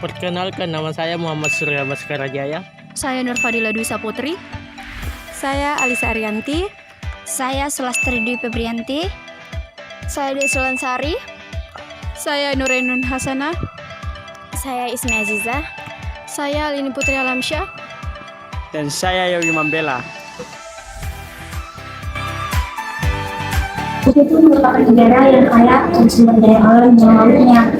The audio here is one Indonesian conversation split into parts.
Perkenalkan, nama saya Muhammad Surya Baskara Jaya. Saya Nurfadila Dwi Saputri. Saya Alisa Arianti. Saya Sulastri Dwi Febrianti. Saya Desulan Sari. Saya Nurenun Hasanah. Saya Ismi Aziza. Saya Lini Putri Alamsyah. Dan saya Yogi Mambela. Itu merupakan negara yang kaya akan sumber daya alam yang lautnya.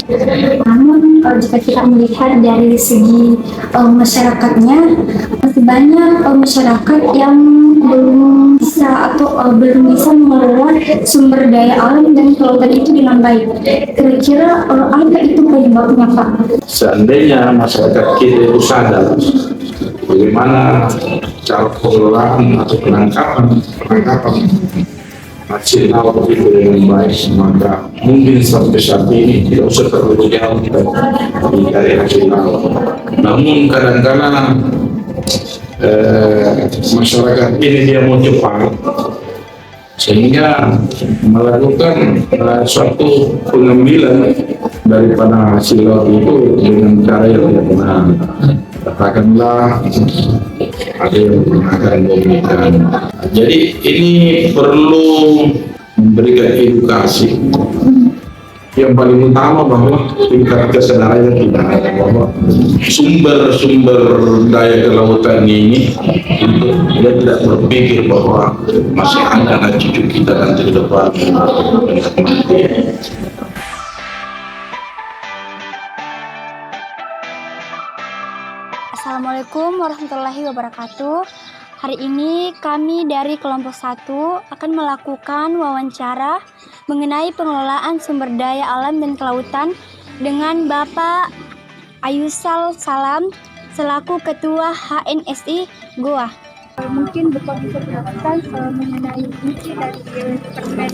Namun jika kita melihat dari segi masyarakatnya, masih banyak masyarakat yang belum bisa mengelola sumber daya alam dan kelautan itu dengan baik. Kira-kira apa itu penyebabnya, Pak? Seandainya masyarakat kita itu sadar bagaimana cara pengelolaan atau penangkapan hasil laut itu dengan baik, maka mungkin sampai saat ini tidak usah terlalu jauh dari hasil laut. Namun kadang-kadang masyarakat ini dia mau cepat, sehingga melakukan suatu pengambilan daripada hasil laut itu dengan cara yang tidak benar. Katakanlah ada yang menggunakan pemikiran. Jadi ini perlu memberikan edukasi. Yang paling utama bahwa tingkat kesadaran kita bahwa sumber-sumber daya kelautan ini dia tidak berpikir bahwa masih ada anak cucu kita nanti ke depan menikmati. Assalamualaikum warahmatullahi wabarakatuh. Hari ini kami dari kelompok 1 akan melakukan wawancara mengenai pengelolaan sumber daya alam dan kelautan dengan Bapak Ayusal Salam selaku Ketua HNSI Goa. Mungkin Bapak bisa jelaskan mengenai isi dari Permen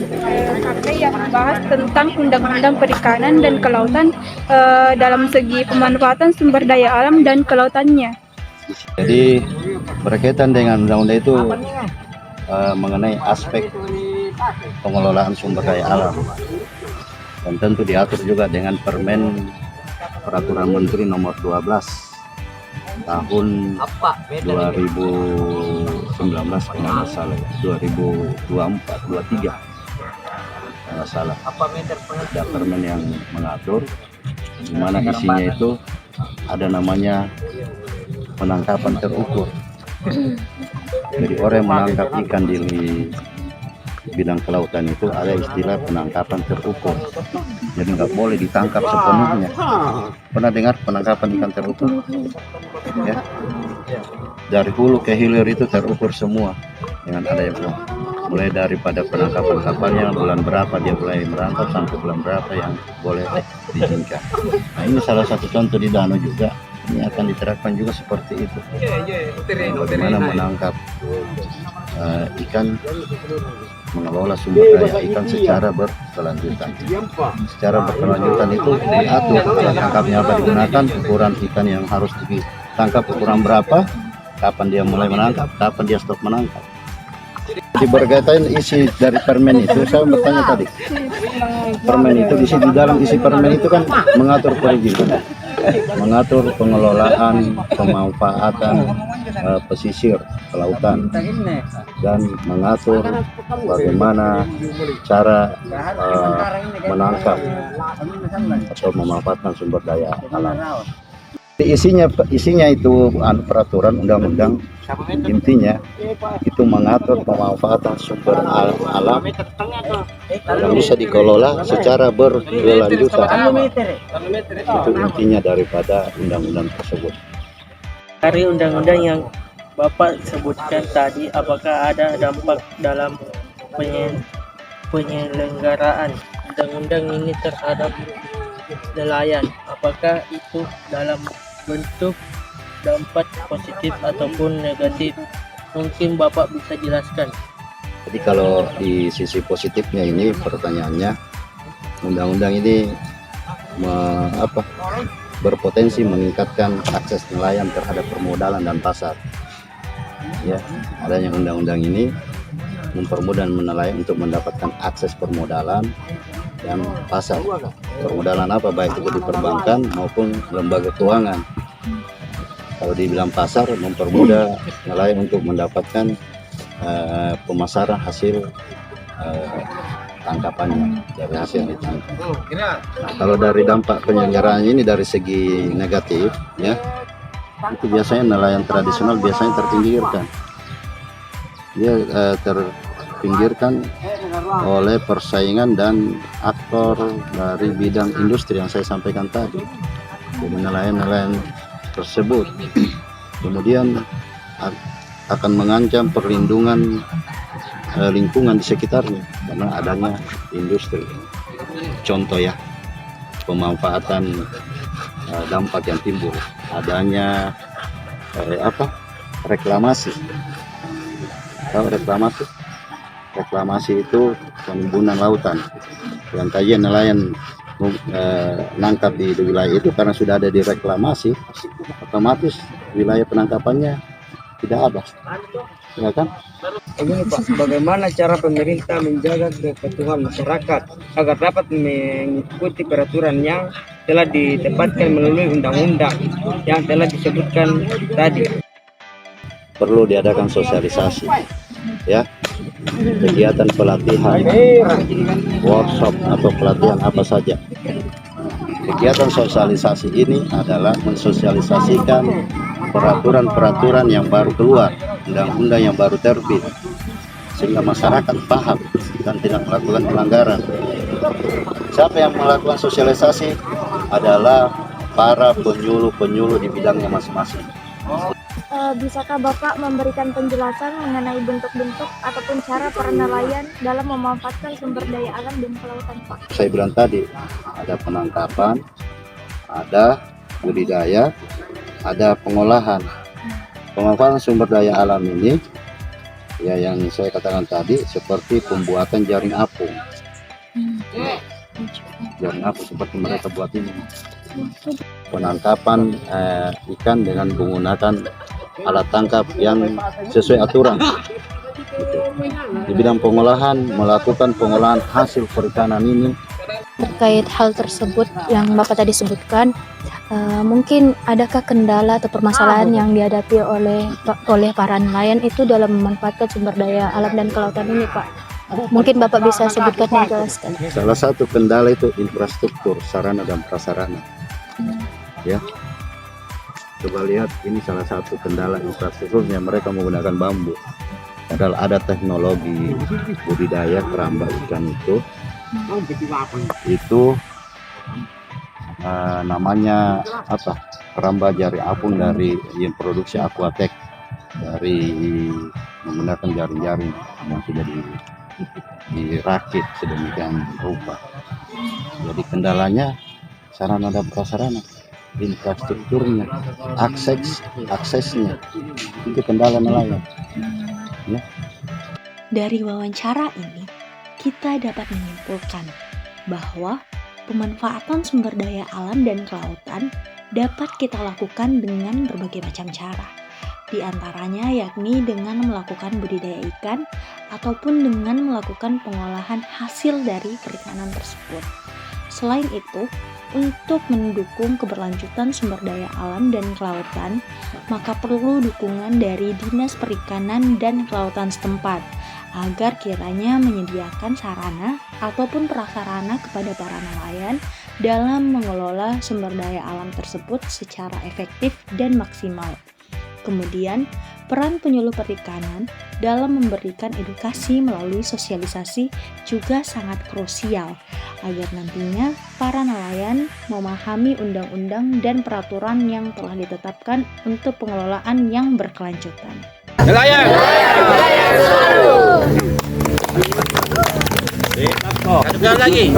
KP yang membahas tentang Undang-Undang Perikanan dan Kelautan dalam segi pemanfaatan sumber daya alam dan kelautannya. Jadi berkaitan dengan undang-undang itu mengenai aspek pengelolaan sumber daya alam, dan tentu diatur juga dengan Permen Peraturan Menteri Nomor 12 tahun 2019 kalau nggak salah, 2024-23 kalau nggak salah. Ada permen yang mengatur di mana isinya itu ada namanya penangkapan terukur. Jadi orang yang menangkap ikan di bidang kelautan itu ada istilah penangkapan terukur. Jadi nggak boleh ditangkap sepenuhnya. Pernah dengar penangkapan ikan terukur? Ya. Dari hulu ke hilir itu terukur semua dengan adanya uang. Mulai daripada penangkapan kapalnya, bulan berapa dia mulai merangkap sampai bulan berapa yang boleh diizinkan. Nah, ini salah satu contoh di danau juga. Ini akan diterapkan juga seperti itu. Bagaimana menangkap ikan, mengelola sumber daya ikan secara berkelanjutan. Secara berkelanjutan itu diatur alat tangkapnya apa digunakan, ukuran ikan yang harus ditangkap ukuran berapa, kapan dia mulai menangkap, kapan dia stop menangkap. Jadi berkaitan isi dari permen itu, saya bertanya tadi, permen itu di dalam isi permen itu kan mengatur perizinan, mengatur pengelolaan, pemanfaatan pesisir kelautan, dan mengatur bagaimana cara menangkap atau memanfaatkan sumber daya alam. Isinya itu peraturan undang-undang, intinya itu mengatur pemanfaatan sumber alam yang bisa dikelola secara berkelanjutan. Itu intinya daripada undang-undang tersebut. Dari undang-undang yang Bapak sebutkan tadi, apakah ada dampak dalam penyelenggaraan undang-undang ini terhadap nelayan? Apakah itu dalam bentuk dampak positif ataupun negatif? Mungkin Bapak bisa jelaskan. Jadi kalau di sisi positifnya ini pertanyaannya, undang-undang ini berpotensi meningkatkan akses nelayan terhadap permodalan dan pasar. Ya, adanya undang-undang ini mempermudah nelayan untuk mendapatkan akses permodalan dan pasar. Permodalan apa, baik itu di perbankan maupun lembaga keuangan. Kalau dibilang pasar, mempermudah nelayan untuk mendapatkan pemasaran hasil tangkapannya, dari hasil yang ditangkap. Nah, kalau dari dampak penyelenggaraan ini dari segi negatif, ya, itu biasanya nelayan tradisional biasanya terpinggirkan. Dia terpinggirkan oleh persaingan dan aktor dari bidang industri yang saya sampaikan tadi. Jadi nelayan-nelayan tersebut kemudian akan mengancam perlindungan lingkungan di sekitarnya karena adanya industri. Contoh ya, pemanfaatan dampak yang timbul, adanya reklamasi. Tahu reklamasi? Reklamasi itu penimbunan lautan. Yang tadinya nelayan nangkap di wilayah itu karena sudah ada direklamasi, otomatis wilayah penangkapannya tidak ada, ya kan? Begini Pak, bagaimana cara pemerintah menjaga kepatuhan masyarakat agar dapat mengikuti peraturan yang telah ditetapkan melalui undang-undang yang telah disebutkan tadi? Perlu diadakan sosialisasi, ya, kegiatan pelatihan, workshop atau pelatihan apa saja. Kegiatan sosialisasi ini adalah mensosialisasikan peraturan-peraturan yang baru keluar, undang-undang yang baru terbit, sehingga masyarakat paham dan tidak melakukan pelanggaran. Siapa yang melakukan sosialisasi adalah para penyuluh-penyuluh di bidangnya masing-masing. Bisakah Bapak memberikan penjelasan mengenai bentuk-bentuk ataupun cara para nelayan dalam memanfaatkan sumber daya alam dan kelautan, Pak? Saya bilang tadi, ada penangkapan, ada budidaya, ada pengolahan. Pemanfaatan sumber daya alam ini, ya yang saya katakan tadi, seperti pembuatan jaring apung. Jaring apung seperti mereka buat ini. Penangkapan ikan dengan menggunakan alat tangkap yang sesuai aturan. Di bidang pengolahan, melakukan pengolahan hasil perikanan ini. Terkait hal tersebut yang Bapak tadi sebutkan, mungkin adakah kendala atau permasalahan yang dihadapi oleh para nelayan itu dalam memanfaatkan sumber daya alam dan kelautan ini, Pak? Mungkin Bapak bisa sebutkan dan jelaskan. Salah satu kendala itu infrastruktur, sarana dan prasarana. Ya, coba lihat, ini salah satu kendala infrastrukturnya, mereka menggunakan bambu. Padahal ada teknologi budidaya keramba ikan itu namanya apa? Keramba jaring apung dari yang produksi Aquatech, dari menggunakan jaring-jaring yang sudah dirakit sedemikian rupa. Jadi kendalanya sarana dan prasarana, infrastrukturnya, aksesnya, itu kendala nelayan. Ya. Dari wawancara ini, kita dapat menyimpulkan bahwa pemanfaatan sumber daya alam dan kelautan dapat kita lakukan dengan berbagai macam cara. Di antaranya yakni dengan melakukan budidaya ikan ataupun dengan melakukan pengolahan hasil dari perikanan tersebut. Selain itu, untuk mendukung keberlanjutan sumber daya alam dan kelautan, maka perlu dukungan dari Dinas Perikanan dan Kelautan setempat agar kiranya menyediakan sarana ataupun prasarana kepada para nelayan dalam mengelola sumber daya alam tersebut secara efektif dan maksimal. Kemudian, peran penyuluh perikanan dalam memberikan edukasi melalui sosialisasi juga sangat krusial agar nantinya para nelayan memahami undang-undang dan peraturan yang telah ditetapkan untuk pengelolaan yang berkelanjutan. Nelayan! Nelayan! Satu lagi.